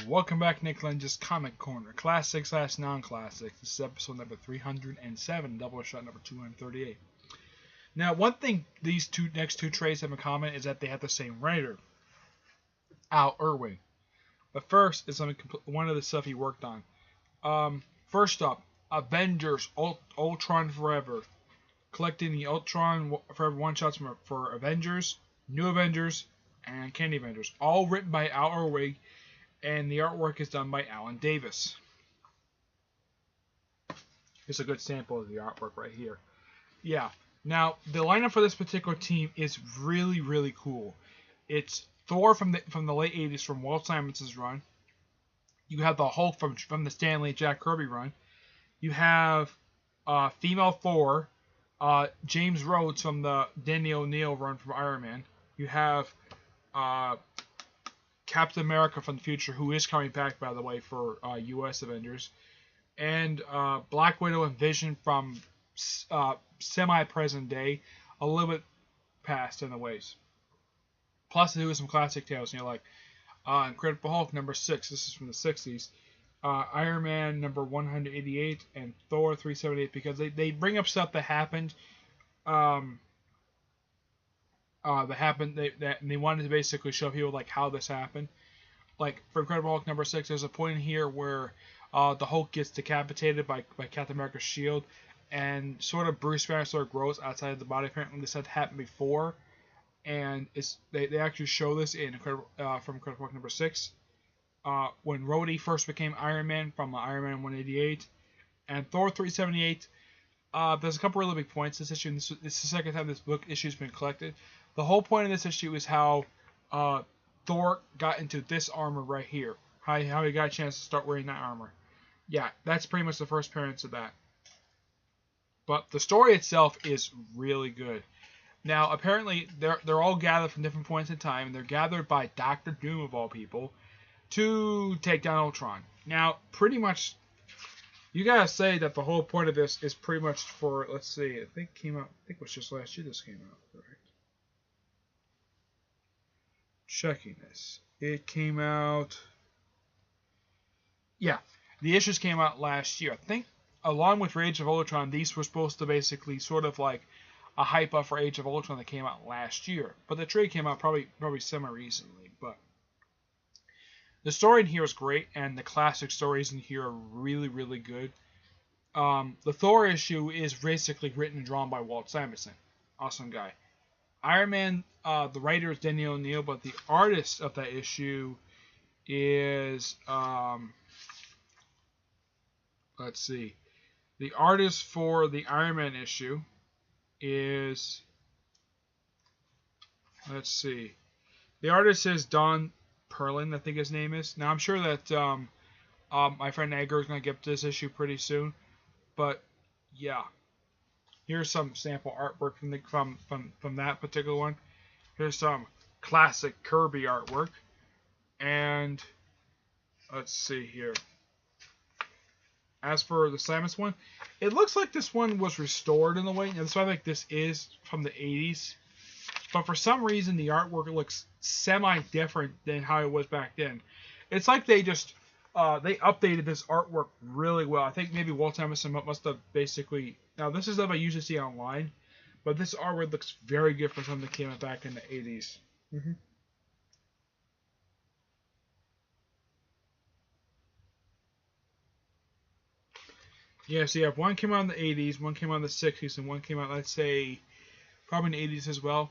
Welcome back, Nick Lenz's Comic Corner, classic/non-classic. This is episode number 307, Doubleshot number 238. Now, one thing these next two trades have in common is that they have the same writer, Al Ewing. But first is one of the stuff he worked on. First up, Avengers, Ultron Forever, collecting the Ultron Forever one-shots for Avengers, New Avengers, and Candy Avengers, all written by Al Ewing. And the artwork is done by Alan Davis. Here's a good sample of the artwork right here. Yeah. Now, the lineup for this particular team is really, really cool. It's Thor from the late 80s from Walt Simonson's run. You have the Hulk from the Stan Lee Jack Kirby run. You have female Thor, James Rhodes from the Denny O'Neil run from Iron Man. You have Captain America from the future, who is coming back, by the way, for U.S. Avengers, and Black Widow and Vision from semi-present day, a little bit past in the ways. Plus, they do some classic tales, like Incredible Hulk number 6. This is from the 60s. Iron Man number 188 and Thor 378, because they bring up stuff that happened. They wanted to basically show people like how this happened. Like for Incredible Hulk number 6, there's a point in here where the Hulk gets decapitated by Captain America's shield, and sort of Bruce Banner sort of grows outside of the body. Apparently, this had happened before, and they actually show this in from Incredible Hulk number 6 when Rhodey first became Iron Man from Iron Man 188, and Thor 378. There's a couple really big points this issue. This is the second time this book issue's been collected. The whole point of this issue is how Thor got into this armor right here. How he got a chance to start wearing that armor. Yeah, that's pretty much the first appearance of that. But the story itself is really good. Now, apparently, they're all gathered from different points in time, and they're gathered by Doctor Doom, of all people, to take down Ultron. Now, pretty much, you gotta say that the whole point of this is pretty much for, let's see, I think it was just last year this came out, right? Checking this. It came out... Yeah, the issues came out last year. I think, along with Age of Ultron, these were supposed to basically sort of like a hype up for Age of Ultron that came out last year. But the trade came out probably semi-recently. But the story in here is great, and the classic stories in here are really, really good. The Thor issue is basically written and drawn by Walt Simonson. Awesome guy. Iron Man, the writer is Denny O'Neil, but the artist of that issue is, let's see, the artist for the Iron Man issue is, let's see, the artist is Don Perlin, I think his name is. Now, I'm sure that my friend Edgar is going to get to this issue pretty soon, but yeah. Here's some sample artwork from that particular one. Here's some classic Kirby artwork. And let's see here. As for the Samus one, it looks like this one was restored in a way. That's why I think this is from the 80s. But for some reason, the artwork looks semi-different than how it was back then. It's like they just they updated this artwork really well. I think maybe Walt Simonson must have basically... Now, this is stuff I usually see online, but this artwork looks very good for something that came out back in the 80s. Yeah, so you have one came out in the 80s, one came out in the 60s, and one came out, let's say, probably in the 80s as well.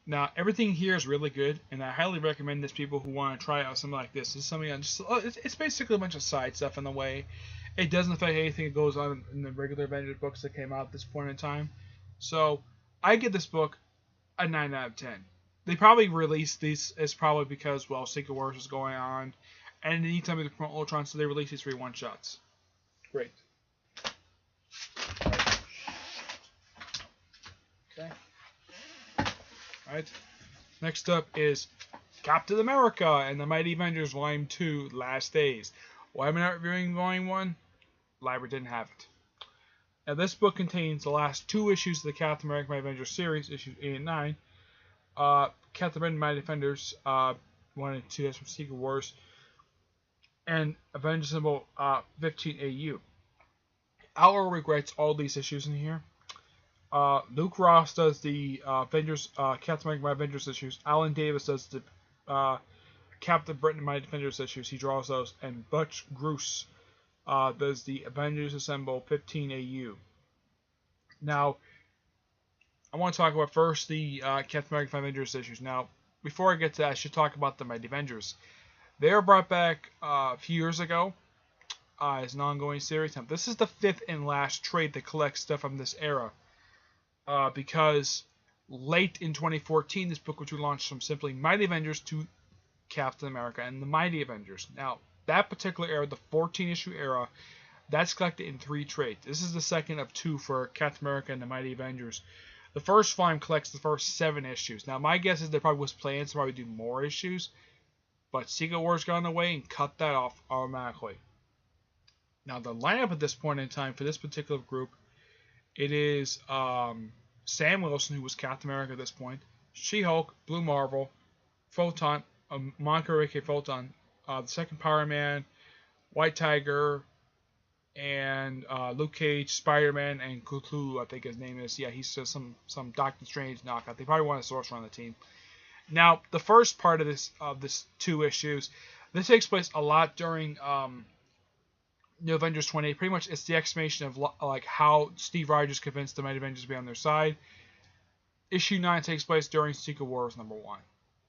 Now, everything here is really good, and I highly recommend this to people who want to try out something like this. It's something it's basically a bunch of side stuff in a way. It doesn't affect anything that goes on in the regular Avengers books that came out at this point in time. So, I give this book a 9 out of 10. They probably released these as probably because, well, Secret Wars was going on, and they need something to promote Ultron, so they released these 3 one-shots. Great. Okay. Alright. Next up is Captain America and the Mighty Avengers Volume 2, Last Days. Why am I not reviewing Volume 1? Library didn't have it. Now, this book contains the last 2 issues of the Captain America Mighty Avengers series, issues 8 and 9. Captain America Mighty Defenders 1 and 2, that's from Secret Wars. and Avengers symbol 15 AU. Our regrets all these issues in here. Luke Ross does the Avengers, Captain America My Avengers issues. Alan Davis does the Captain Britain My Defenders issues. He draws those, and Butch Groose does the Avengers Assemble 15 AU. Now, I want to talk about first the Captain America My Avengers issues. Now, before I get to that, I should talk about the Mighty Avengers. They were brought back a few years ago as an ongoing series. Now, this is the fifth and last trade that collects stuff from this era. Because late in 2014, this book was relaunched from simply Mighty Avengers to Captain America and the Mighty Avengers. Now, that particular era, the 14-issue era, that's collected in 3 trades. This is the second of 2 for Captain America and the Mighty Avengers. The first volume collects the first 7 issues. Now, my guess is there probably was plans to probably do more issues, but Secret Wars got in the way and cut that off automatically. Now, the lineup at this point in time for this particular group, it is Sam Wilson, who was Captain America at this point, She-Hulk, Blue Marvel, Photon, Monica Ray Photon, the second Power Man, White Tiger, and Luke Cage, Spider-Man, and Cthulhu, I think his name is. Yeah, he's just some Doctor Strange knockout. They probably want a Sorcerer on the team. Now, the first part of this 2 issues, this takes place a lot during New Avengers 28. Pretty much, it's the explanation of like how Steve Rogers convinced the Mighty Avengers to be on their side. Issue 9 takes place during Secret Wars #1.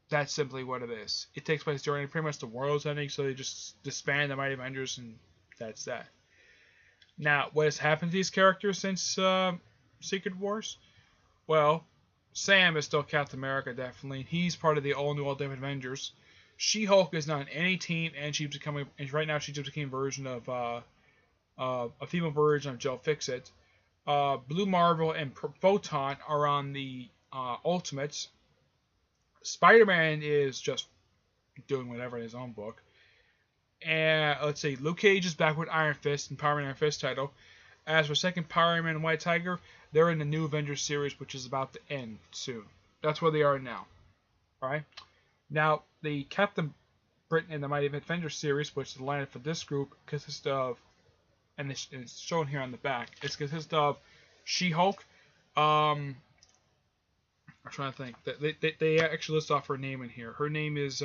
That's simply what it is. It takes place during pretty much the world's ending, so they just disband the Mighty Avengers, and that's that. Now, what has happened to these characters since Secret Wars? Well, Sam is still Captain America, definitely. He's part of the all-new Ultimate Avengers. She-Hulk is not on any team, and she's becoming. And right now, she just became a version of a female version of Joe Fixit. Blue Marvel and Photon are on the Ultimates. Spider-Man is just doing whatever in his own book. And let's see, Luke Cage is back with Iron Fist and Power Man Iron Fist title. As for second Power Man and White Tiger, they're in the new Avengers series, which is about to end soon. That's where they are now. Alright? Now, the Captain Britain and the Mighty Avengers series, which is the lineup for this group, consists of, and it's shown here on the back, it consists of She-Hulk. I'm trying to think. They actually list off her name in here. Her name is,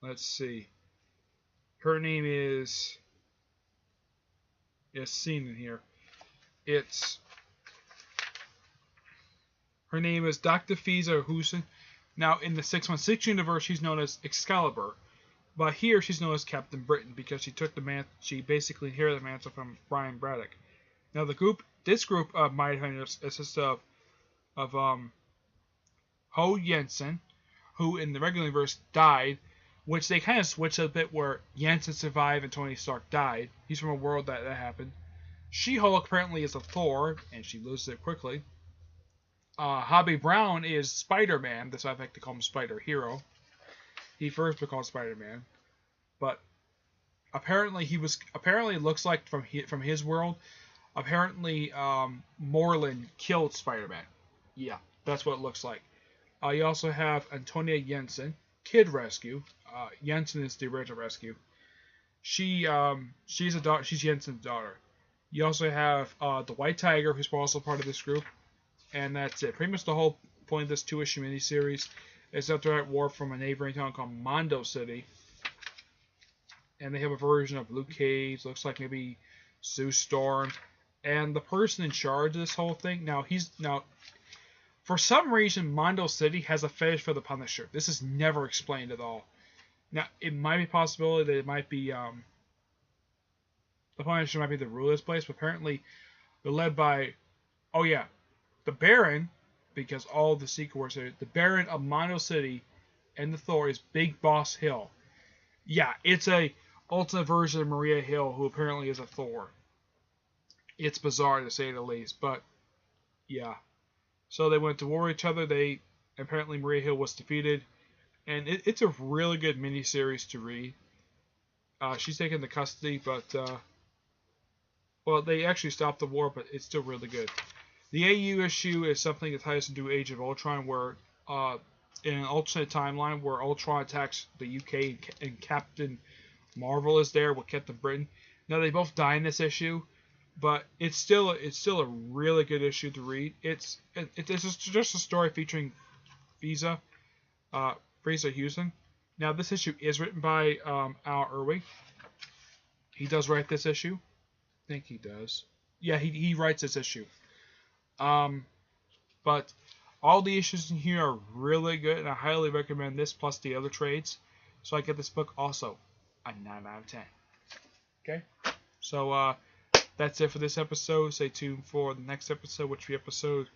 let's see. Her name is seen in here. Her name is Dr. Fiza Hussein. Now, in the 616 universe, she's known as Excalibur, but here she's known as Captain Britain because she basically inherited the mantle from Brian Braddock. Now, this group of Mighty Avengers consists of Ho Jensen, who in the regular universe died, which they kind of switched a bit where Jensen survived and Tony Stark died. He's from a world that happened. She-Hulk apparently is a Thor, and she loses it quickly. Hobby Brown is Spider-Man. That's why I like to call him Spider-Hero. He first was called Spider-Man, but apparently it looks like from his world. Apparently, Moreland killed Spider-Man. Yeah, that's what it looks like. You also have Antonia Jensen, Kid Rescue. Jensen is the original Rescue. She's Jensen's daughter. You also have the White Tiger, who's also part of this group. And that's it. Pretty much the whole point of this 2-issue miniseries is that they're at war from a neighboring town called Mondo City. And they have a version of Luke Cage, looks like maybe Sue Storm. And the person in charge of this whole thing, now for some reason, Mondo City has a fetish for the Punisher. This is never explained at all. Now, it might be a possibility that it might be, the Punisher might be the ruler of this place, but apparently they're led by, the Baron, because all the Secret Wars are, the Baron of Mondo City and the Thor is Big Boss Hill. Yeah, it's a alternate version of Maria Hill, who apparently is a Thor. It's bizarre to say the least, but yeah. So they went to war with each other. Apparently Maria Hill was defeated, and it's a really good miniseries to read. She's taken the custody, but they actually stopped the war, but it's still really good. The AU issue is something that ties into Age of Ultron, where in an alternate timeline where Ultron attacks the UK and Captain Marvel is there with Captain Britain. Now they both die in this issue, but it's still a really good issue to read. It's just a story featuring Frieza Houston. Now this issue is written by Al Ewing. He does write this issue. I think he does. Yeah, he writes this issue. But all the issues in here are really good, and I highly recommend this plus the other trades. So I get this book also a 9 out of 10. Okay? So that's it for this episode. Stay tuned for the next episode, which will be episode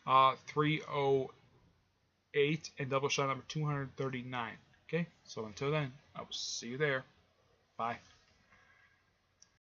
308 and Doubleshot number 239. Okay? So until then, I will see you there. Bye.